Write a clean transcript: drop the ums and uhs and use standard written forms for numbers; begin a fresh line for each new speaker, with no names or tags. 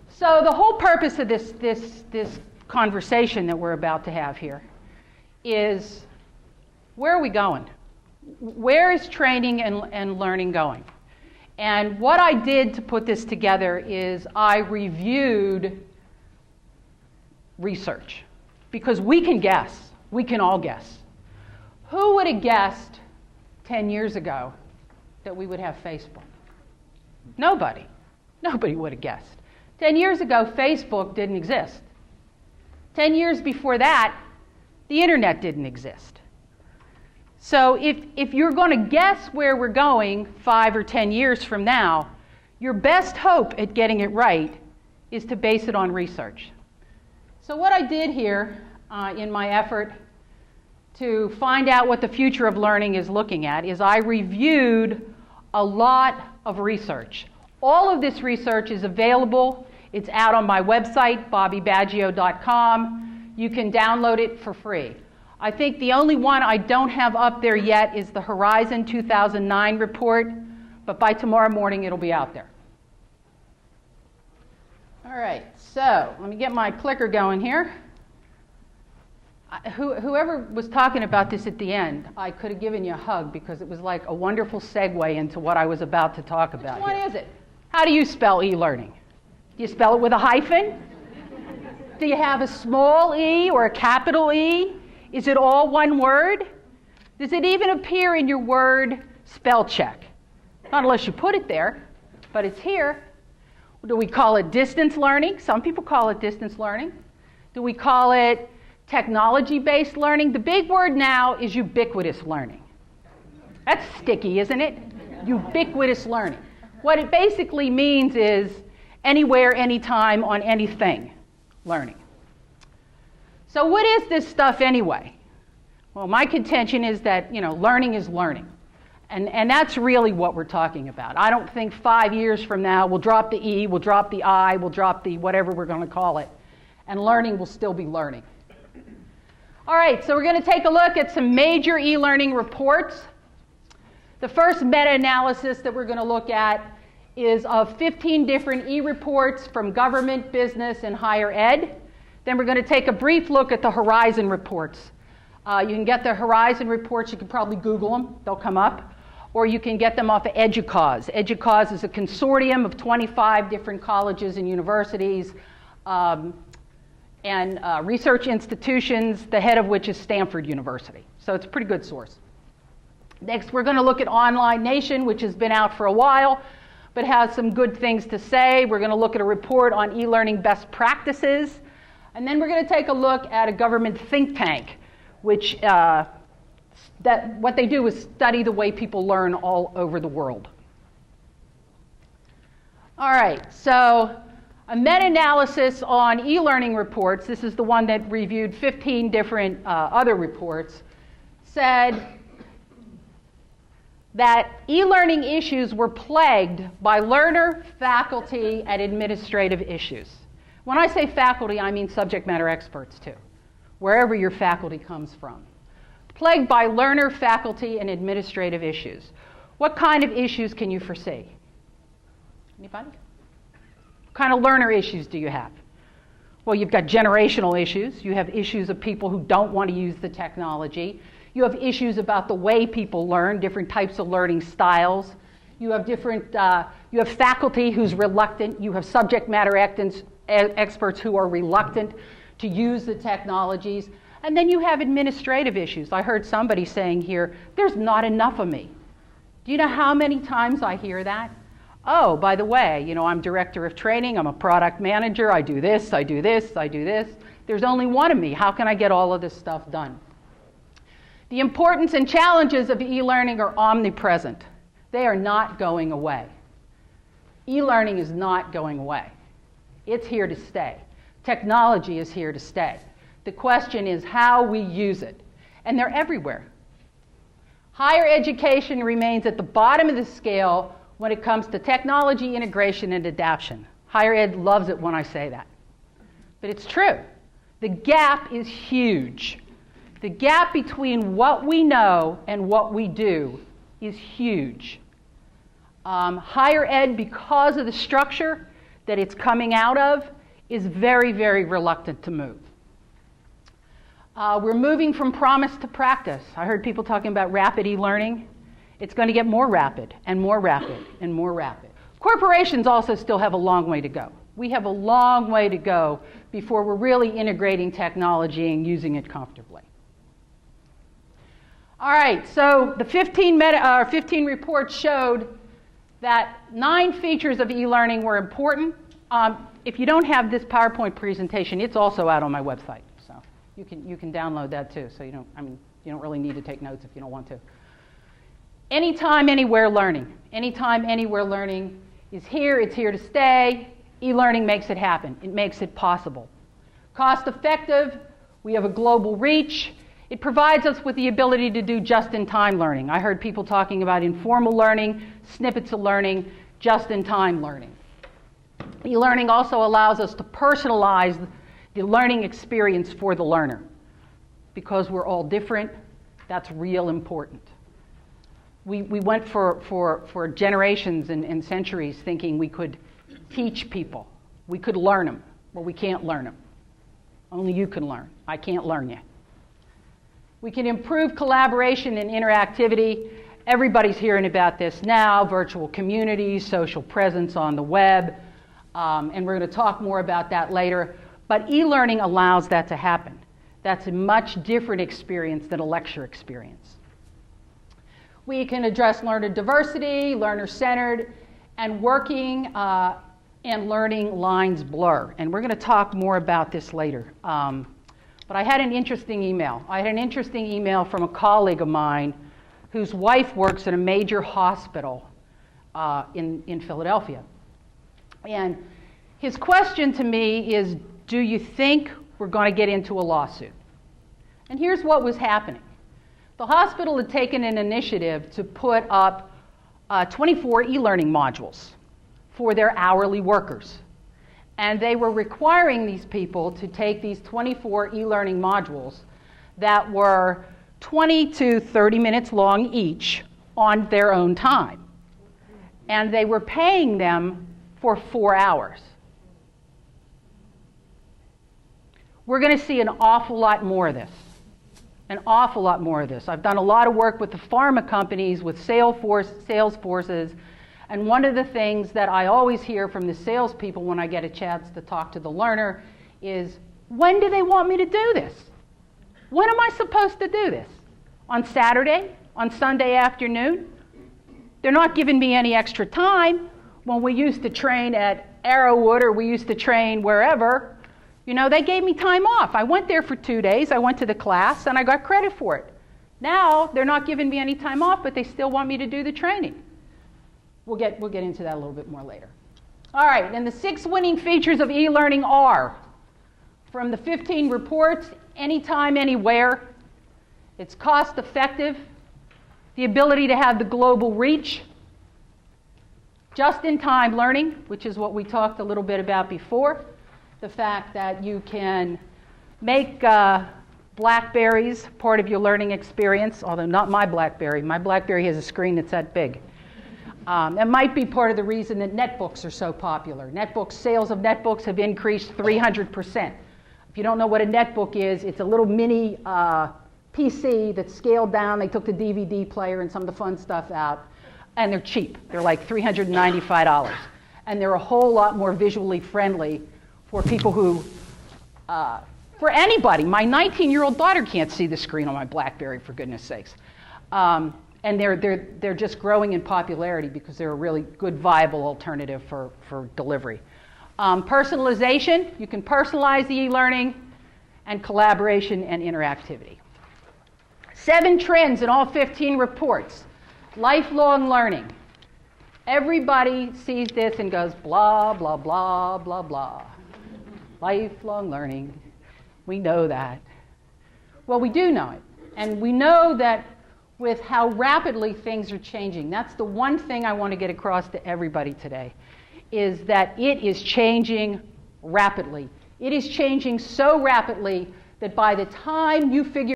So the whole purpose of this conversation that we're about to have here is, where are we going? Where is training and learning going? And what I did to put this together is I reviewed research, because we can guess. We can all guess. Who would have guessed 10 years ago that we would have Facebook? Nobody. Nobody would have guessed. 10 years ago, Facebook didn't exist. 10 years before that, the internet didn't exist. So if you're going to guess where we're going 5 or 10 years from now, your best hope at getting it right is to base it on research. So what I did here in my effort to find out what the future of learning is looking at is I reviewed a lot of research. All of this research is available. It's out on my website, bobbybaggio.com. You can download it for free. I think the only one I don't have up there yet is the Horizon 2009 report, but by tomorrow morning it'll be out there. All right, so let me get my clicker going here. Whoever was talking about this at the end, I could have given you a hug because it was like a wonderful segue into what I was about to talk about. Which one is it? How do you spell e-learning? Do you spell it with a hyphen? Do you have a small e or a capital E? Is it all one word? Does it even appear in your word spell check? Not unless you put it there, but it's here. Do we call it distance learning? Some people call it distance learning. Do we call it technology-based learning? The big word now is ubiquitous learning. That's sticky, isn't it? Ubiquitous learning. What it basically means is anywhere, anytime, on anything learning. So what is this stuff anyway? Well, my contention is that, learning is learning. And that's really what we're talking about. I don't think 5 years from now we'll drop the E, we'll drop the I, we'll drop the whatever we're going to call it, and learning will still be learning. All right, so we're going to take a look at some major e-learning reports. The first meta-analysis that we're going to look at is of 15 different e-reports from government, business, and higher ed. Then we're going to take a brief look at the Horizon reports. You can get the Horizon reports, you can probably Google them, they'll come up. Or you can get them off of EDUCAUSE. EDUCAUSE is a consortium of 25 different colleges and universities and research institutions, the head of which is Stanford University. So it's a pretty good source. Next, we're going to look at Online Nation, which has been out for a while, but has some good things to say. We're going to look at a report on e-learning best practices. And then we're going to take a look at a government think tank, which what they do is study the way people learn all over the world. All right, so a meta-analysis on e-learning reports, this is the one that reviewed 15 different other reports, said that e-learning issues were plagued by learner, faculty, and administrative issues. When I say faculty, I mean subject matter experts too, wherever your faculty comes from. Plagued by learner, faculty, and administrative issues. What kind of issues can you foresee? Anybody? What kind of learner issues do you have? Well, you've got generational issues. You have issues of people who don't want to use the technology. You have issues about the way people learn, different types of learning styles. You have you have faculty who's reluctant. You have subject matter experts who are reluctant to use the technologies. And then you have administrative issues. I heard somebody saying here, there's not enough of me. Do you know how many times I hear that? Oh, by the way, I'm director of training, I'm a product manager, I do this, I do this, I do this. There's only one of me. How can I get all of this stuff done? The importance and challenges of e-learning are omnipresent. They are not going away. E-learning is not going away. It's here to stay. Technology is here to stay. The question is how we use it. And they're everywhere. Higher education remains at the bottom of the scale when it comes to technology integration and adaptation. Higher ed loves it when I say that. But it's true. The gap is huge. The gap between what we know and what we do is huge. Higher ed, because of the structure, that it's coming out of is very, very reluctant to move. We're moving from promise to practice. I heard people talking about rapid e-learning. It's going to get more rapid and more rapid and more rapid. Corporations also still have a long way to go. We have a long way to go before we're really integrating technology and using it comfortably. All right, so the 15 reports showed that 9 features of e-learning were important. If you don't have this PowerPoint presentation, it's also out on my website. So you can download that too. So you don't really need to take notes if you don't want to. Anytime, anywhere learning. Anytime, anywhere learning is here. It's here to stay. E-learning makes it happen. It makes it possible. Cost effective. We have a global reach. It provides us with the ability to do just-in-time learning. I heard people talking about informal learning, snippets of learning, just-in-time learning. E-learning also allows us to personalize the learning experience for the learner. Because we're all different, that's real important. We went for generations and centuries thinking we could teach people. We could learn them. Well, we can't learn them. Only you can learn. I can't learn you. We can improve collaboration and interactivity. Everybody's hearing about this now, virtual communities, social presence on the web, and we're going to talk more about that later. But e-learning allows that to happen. That's a much different experience than a lecture experience. We can address learner diversity, learner-centered, and working and learning lines blur. And we're going to talk more about this later. But I had an interesting email. I had an interesting email from a colleague of mine whose wife works at a major hospital in Philadelphia. And his question to me is, do you think we're going to get into a lawsuit? And here's what was happening. The hospital had taken an initiative to put up 24 e-learning modules for their hourly workers. And they were requiring these people to take these 24 e-learning modules that were 20 to 30 minutes long each on their own time. And they were paying them for 4 hours. We're going to see an awful lot more of this. An awful lot more of this. I've done a lot of work with the pharma companies, with sales forces, and one of the things that I always hear from the salespeople when I get a chance to talk to the learner is, when do they want me to do this? When am I supposed to do this? On Saturday? On Sunday afternoon? They're not giving me any extra time. When we used to train at Arrowwood or we used to train wherever, you know, they gave me time off. I went there for 2 days. I went to the class and I got credit for it. Now they're not giving me any time off, but they still want me to do the training. We'll get into that a little bit more later. All right, and the 6 winning features of e-learning are, from the 15 reports, anytime, anywhere. It's cost effective. The ability to have the global reach. Just-in-time learning, which is what we talked a little bit about before. The fact that you can make BlackBerries part of your learning experience, although not my BlackBerry. My BlackBerry has a screen that's that big. That might be part of the reason that netbooks are so popular. Sales of netbooks have increased 300%. If you don't know what a netbook is, it's a little mini PC that's scaled down. They took the DVD player and some of the fun stuff out, and they're cheap. They're like $395. And they're a whole lot more visually friendly for people who, for anybody. My 19-year-old daughter can't see the screen on my BlackBerry, for goodness sakes. And they're just growing in popularity because they're a really good, viable alternative for delivery. Personalization, you can personalize the e-learning, and collaboration and interactivity. 7 trends in all 15 reports. Lifelong learning. Everybody sees this and goes, blah, blah, blah, blah, blah. Lifelong learning. We know that. Well, we do know it. And we know that with how rapidly things are changing. That's the one thing I want to get across to everybody today, is that it is changing rapidly. It is changing so rapidly that by the time you figure